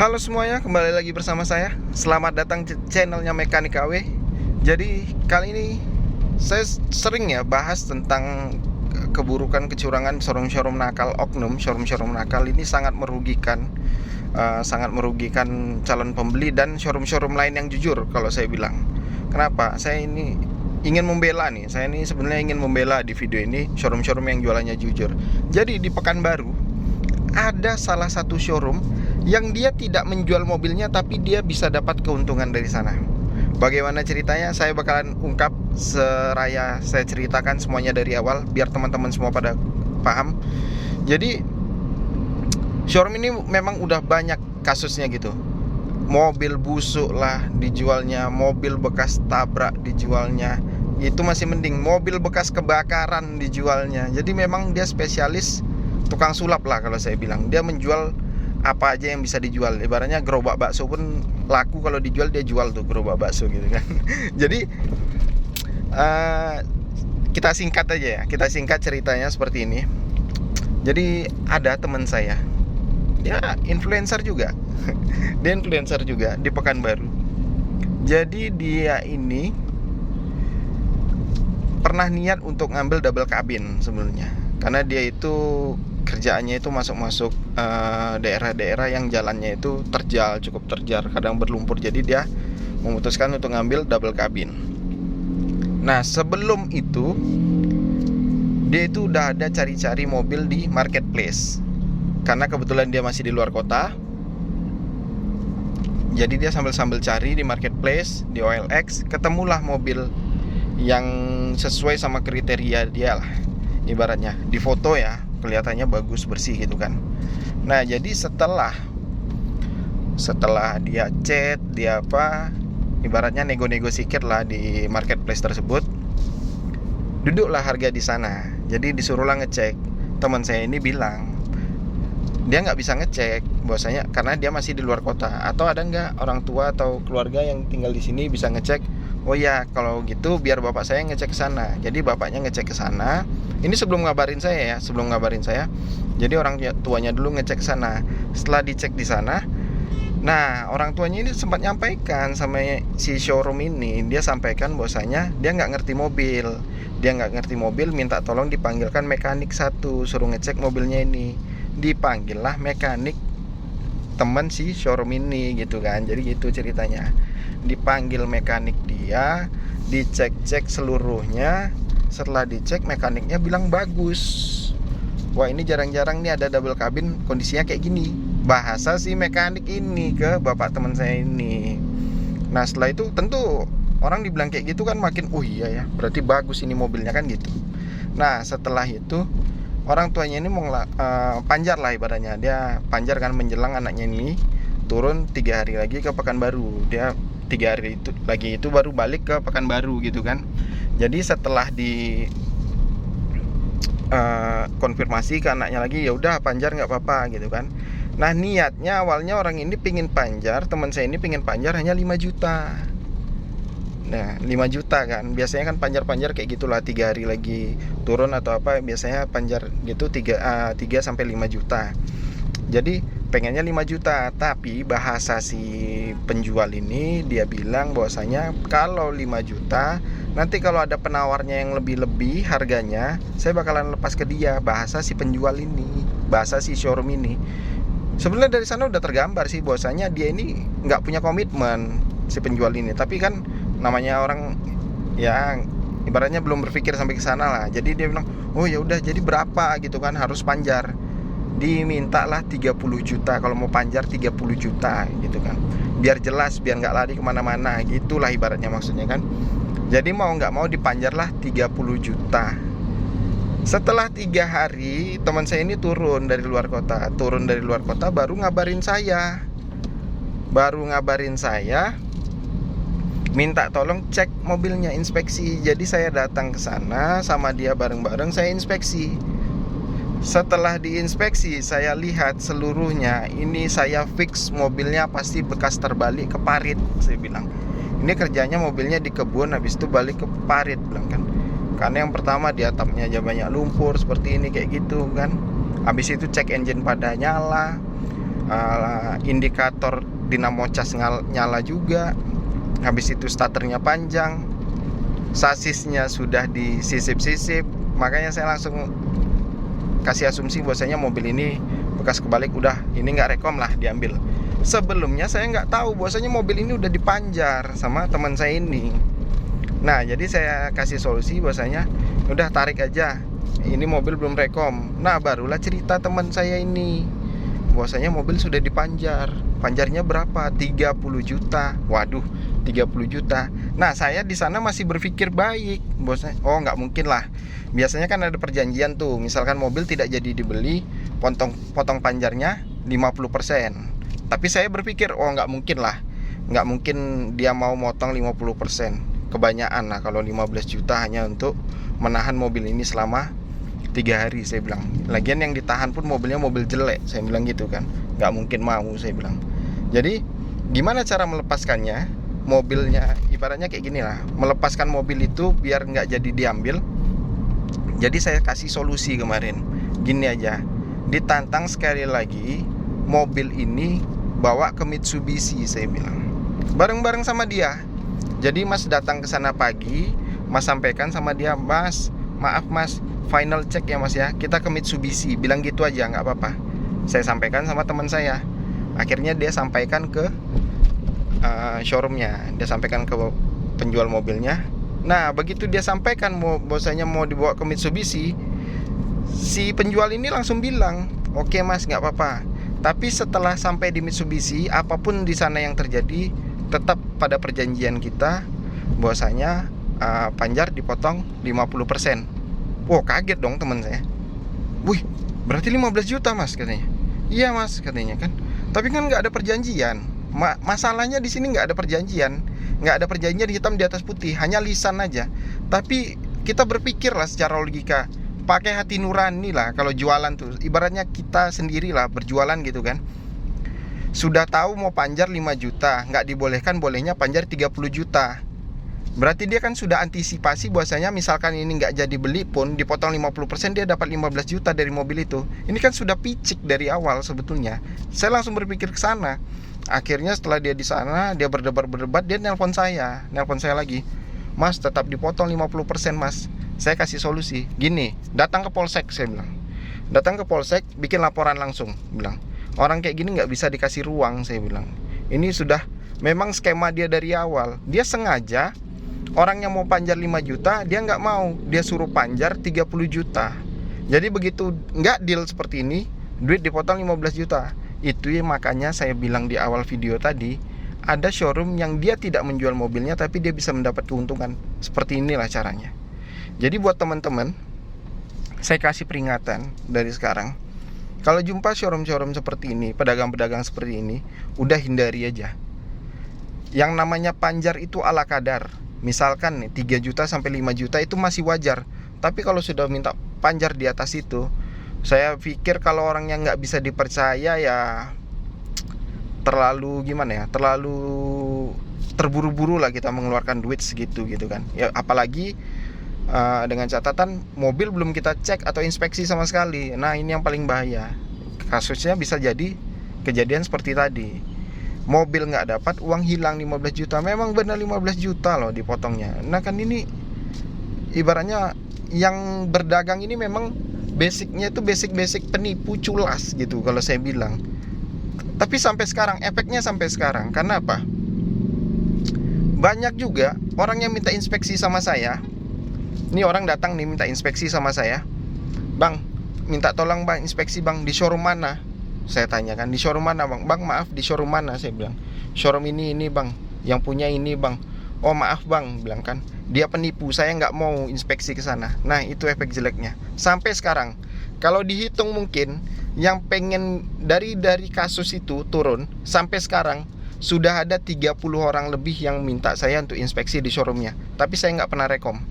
Halo semuanya, kembali lagi bersama saya. Selamat datang di channelnya Mekanik KW. Jadi kali ini saya sering ya bahas tentang keburukan kecurangan showroom-showroom nakal, oknum showroom-showroom nakal ini sangat merugikan calon pembeli dan showroom-showroom lain yang jujur. Kalau saya bilang, kenapa? Saya ini ingin membela nih. Saya ini sebenarnya ingin membela di video ini showroom-showroom yang jualannya jujur. Jadi di Pekanbaru ada salah satu showroom yang dia tidak menjual mobilnya tapi dia bisa dapat keuntungan dari sana. Bagaimana ceritanya? Saya bakalan ungkap seraya saya ceritakan semuanya dari awal biar teman-teman semua pada paham. Jadi showroom ini memang udah banyak kasusnya gitu. Mobil busuk lah dijualnya, mobil bekas tabrak dijualnya. Itu masih mending, mobil bekas kebakaran dijualnya. Jadi memang dia spesialis tukang sulap lah kalau saya bilang. Dia menjual apa aja yang bisa dijual. Ibaratnya gerobak bakso pun laku, kalau dijual dia jual tuh gerobak bakso gitu kan. Jadi kita singkat aja ya. Kita singkat ceritanya seperti ini. Jadi ada teman saya, dia influencer juga. Dia influencer juga di Pekanbaru. Jadi dia ini pernah niat untuk ngambil double cabin sebelumnya, karena dia itu kerjaannya itu masuk-masuk daerah-daerah yang jalannya itu terjal, cukup terjal, kadang berlumpur. Jadi dia memutuskan untuk ngambil double cabin. Nah sebelum itu dia itu udah ada cari-cari mobil di marketplace, karena kebetulan dia masih di luar kota. Jadi dia sambil-sambil cari di marketplace, di OLX, ketemulah mobil yang sesuai sama kriteria dia lah. Ibaratnya di foto ya kelihatannya bagus, bersih gitu kan. Nah jadi setelah dia chat, dia apa, ibaratnya nego-nego sikit lah di marketplace tersebut, duduklah harga di sana. Jadi disuruhlah ngecek. Teman saya ini bilang dia nggak bisa ngecek bahwasanya karena dia masih di luar kota. Atau ada nggak orang tua atau keluarga yang tinggal di sini bisa ngecek? Oh ya, kalau gitu biar bapak saya ngecek ke sana. Jadi bapaknya ngecek ke sana. Ini sebelum ngabarin saya ya, Jadi orang tuanya dulu ngecek ke sana. Setelah dicek di sana, nah orang tuanya ini sempat nyampaikan sama si showroom ini. Dia sampaikan bahwasanya dia nggak ngerti mobil. Minta tolong dipanggilkan mekanik satu, suruh ngecek mobilnya ini. Dipanggillah mekanik teman si showroom ini gitu kan. Jadi gitu ceritanya. Dipanggil mekanik dia, dicek-cek seluruhnya. Setelah dicek, mekaniknya bilang bagus. Wah ini jarang-jarang nih ada double cabin kondisinya kayak gini. Bahasa si mekanik ini ke bapak teman saya ini. Nah setelah itu tentu orang dibilang kayak gitu kan makin, oh iya ya berarti bagus ini mobilnya kan gitu. Nah setelah itu orang tuanya ini mau panjar lah ibaratnya. Dia panjar kan menjelang anaknya ini turun 3 hari lagi ke Pekanbaru. Dia 3 hari itu baru balik ke Pekanbaru gitu kan. Jadi setelah di konfirmasi ke anaknya lagi, ya udah panjar nggak apa-apa gitu kan. Nah niatnya awalnya orang ini pingin panjar, teman saya ini pingin panjar hanya 5 juta. Nah 5 juta kan, biasanya kan panjar-panjar kayak gitulah, 3 hari lagi turun atau apa, biasanya panjar gitu 3 sampai 5 juta. Jadi pengennya 5 juta, tapi bahasa si penjual ini dia bilang bahwasanya kalau 5 juta nanti kalau ada penawarnya yang lebih-lebih harganya, saya bakalan lepas ke dia. Bahasa si penjual ini, bahasa si showroom ini. Sebenarnya dari sana udah tergambar sih bahwasanya dia ini nggak punya komitmen si penjual ini. Tapi kan namanya orang ya ibaratnya belum berpikir sampai ke sana lah. Jadi dia bilang, oh ya udah jadi berapa gitu kan, harus panjar. Dimintalah 30 juta, kalau mau panjar 30 juta gitu kan, biar jelas, biar nggak lari kemana-mana, gitulah ibaratnya maksudnya kan. Jadi mau nggak mau dipanjarlah 30 juta. Setelah 3 hari teman saya ini turun dari luar kota baru ngabarin saya minta tolong cek mobilnya, inspeksi. Jadi saya datang ke sana sama dia bareng-bareng, saya inspeksi. Setelah diinspeksi, saya lihat seluruhnya. Ini saya fix mobilnya pasti bekas terbalik ke parit. Saya bilang, ini kerjanya mobilnya di kebun, habis itu balik ke parit, bilang kan. Karena yang pertama di atapnya aja banyak lumpur seperti ini kayak gitu kan. Habis itu cek engine pada nyala. indikator dinamo cas nyala juga, habis itu starternya panjang, sasisnya sudah disisip-sisip. Makanya saya langsung kasih asumsi bahwasanya mobil ini bekas kebalik, udah ini nggak rekom lah, diambil. Sebelumnya saya nggak tahu bahwasanya mobil ini udah dipanjar sama teman saya ini. Nah, jadi saya kasih solusi bahwasanya udah tarik aja, ini mobil belum rekom. Nah, barulah cerita teman saya ini bahwasanya mobil sudah dipanjar. Panjarnya berapa? 30 juta. Waduh, 30 juta. Nah, saya di sana masih berpikir baik. Bosnya, oh nggak mungkin lah. Biasanya kan ada perjanjian tuh, misalkan mobil tidak jadi dibeli, potong panjarnya 50%. Tapi saya berpikir, oh nggak mungkin lah. Nggak mungkin dia mau motong 50%. Kebanyakan lah kalau 15 juta hanya untuk menahan mobil ini selama 3 hari, saya bilang. Lagian yang ditahan pun mobilnya mobil jelek, saya bilang gitu kan. Nggak mungkin mau, saya bilang. Jadi gimana cara melepaskannya? Mobilnya ibaratnya kayak gini lah, melepaskan mobil itu biar nggak jadi diambil. Jadi saya kasih solusi kemarin, gini aja, ditantang sekali lagi mobil ini bawa ke Mitsubishi, saya bilang, bareng-bareng sama dia. Jadi Mas datang ke sana pagi, Mas sampaikan sama dia, Mas, maaf Mas, final check ya Mas ya, kita ke Mitsubishi, bilang gitu aja, nggak apa-apa. Saya sampaikan sama teman saya. Akhirnya dia sampaikan ke showroomnya, dia sampaikan ke penjual mobilnya. Nah, begitu dia sampaikan bahwasanya mau dibawa ke Mitsubishi, si penjual ini langsung bilang, oke Mas, nggak apa-apa. Tapi setelah sampai di Mitsubishi, apapun di sana yang terjadi, tetap pada perjanjian kita bahwasanya panjar dipotong 50%. Wow, kaget dong teman saya. Wih, berarti 15 juta Mas, katanya. Iya Mas, katanya kan. Tapi kan nggak ada perjanjian. Masalahnya di sini nggak ada perjanjian. Nggak ada perjanjian hitam di atas putih, hanya lisan aja. Tapi kita berpikir lah secara logika, pakai hati nurani lah. Kalau jualan tuh ibaratnya kita sendiri lah berjualan gitu kan. Sudah tahu mau panjar 5 juta, nggak dibolehkan, bolehnya panjar 30 juta. Berarti dia kan sudah antisipasi bahwasanya misalkan ini nggak jadi beli pun dipotong 50%, dia dapat 15 juta dari mobil itu. Ini kan sudah picik dari awal sebetulnya. Saya langsung berpikir ke sana. Akhirnya setelah dia di sana, dia berdebat, dia nelpon saya lagi. Mas, tetap dipotong 50% Mas. Saya kasih solusi, gini, datang ke polsek, saya bilang. Datang ke polsek, bikin laporan langsung, bilang. Orang kayak gini nggak bisa dikasih ruang, saya bilang. Ini sudah memang skema dia dari awal. Dia sengaja, orang yang mau panjar 5 juta, dia nggak mau. Dia suruh panjar 30 juta. Jadi begitu nggak deal seperti ini, duit dipotong 15 juta. Itu ya makanya saya bilang di awal video tadi, ada showroom yang dia tidak menjual mobilnya, tapi dia bisa mendapat keuntungan. Seperti inilah caranya. Jadi buat teman-teman, saya kasih peringatan dari sekarang. Kalau jumpa showroom-showroom seperti ini, pedagang-pedagang seperti ini, udah hindari aja. Yang namanya panjar itu ala kadar. Misalkan nih 3 juta sampai 5 juta itu masih wajar. Tapi kalau sudah minta panjar di atas itu, saya pikir kalau orang yang nggak bisa dipercaya ya terlalu gimana ya, terlalu terburu-buru lah kita mengeluarkan duit segitu gitu kan. Ya apalagi dengan catatan mobil belum kita cek atau inspeksi sama sekali. Nah ini yang paling bahaya. Kasusnya bisa jadi kejadian seperti tadi. Mobil nggak dapat, uang hilang 15 juta. Memang benar 15 juta loh dipotongnya. Nah kan ini ibaratnya yang berdagang ini memang basicnya itu basic penipu culas gitu kalau saya bilang. Tapi sampai sekarang, efeknya sampai sekarang. Karena apa? Banyak juga orang yang minta inspeksi sama saya. Ini orang datang nih minta inspeksi sama saya. Bang, minta tolong bang inspeksi bang, di showroom mana? Saya tanyakan, di showroom mana bang? Bang maaf, di showroom mana? Saya bilang, showroom ini bang, yang punya ini bang. Oh maaf bang, bilang kan, dia penipu, saya nggak mau inspeksi ke sana. Nah itu efek jeleknya. Sampai sekarang, kalau dihitung mungkin yang pengen dari kasus itu turun, sampai sekarang sudah ada 30 orang lebih yang minta saya untuk inspeksi di showroomnya. Tapi saya nggak pernah rekom.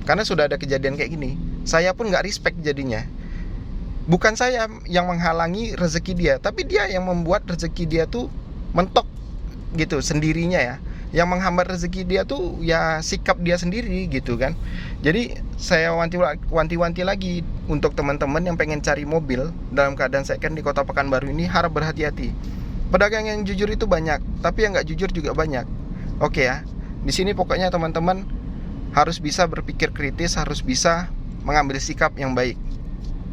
Karena sudah ada kejadian kayak gini, saya pun nggak respect jadinya. Bukan saya yang menghalangi rezeki dia, tapi dia yang membuat rezeki dia tuh mentok gitu sendirinya ya. Yang menghambat rezeki dia tuh ya sikap dia sendiri gitu kan. Jadi saya wanti-wanti lagi untuk teman-teman yang pengen cari mobil dalam keadaan second di Kota Pekanbaru ini, harap berhati-hati. Pedagang yang jujur itu banyak, tapi yang nggak jujur juga banyak. Oke ya, di sini pokoknya teman-teman harus bisa berpikir kritis, harus bisa mengambil sikap yang baik,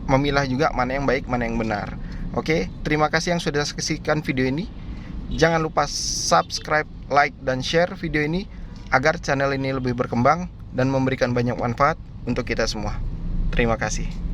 memilah juga mana yang baik, mana yang benar. Oke, terima kasih yang sudah saksikan video ini. Jangan lupa subscribe, like, dan share video ini agar channel ini lebih berkembang dan memberikan banyak manfaat untuk kita semua. Terima kasih.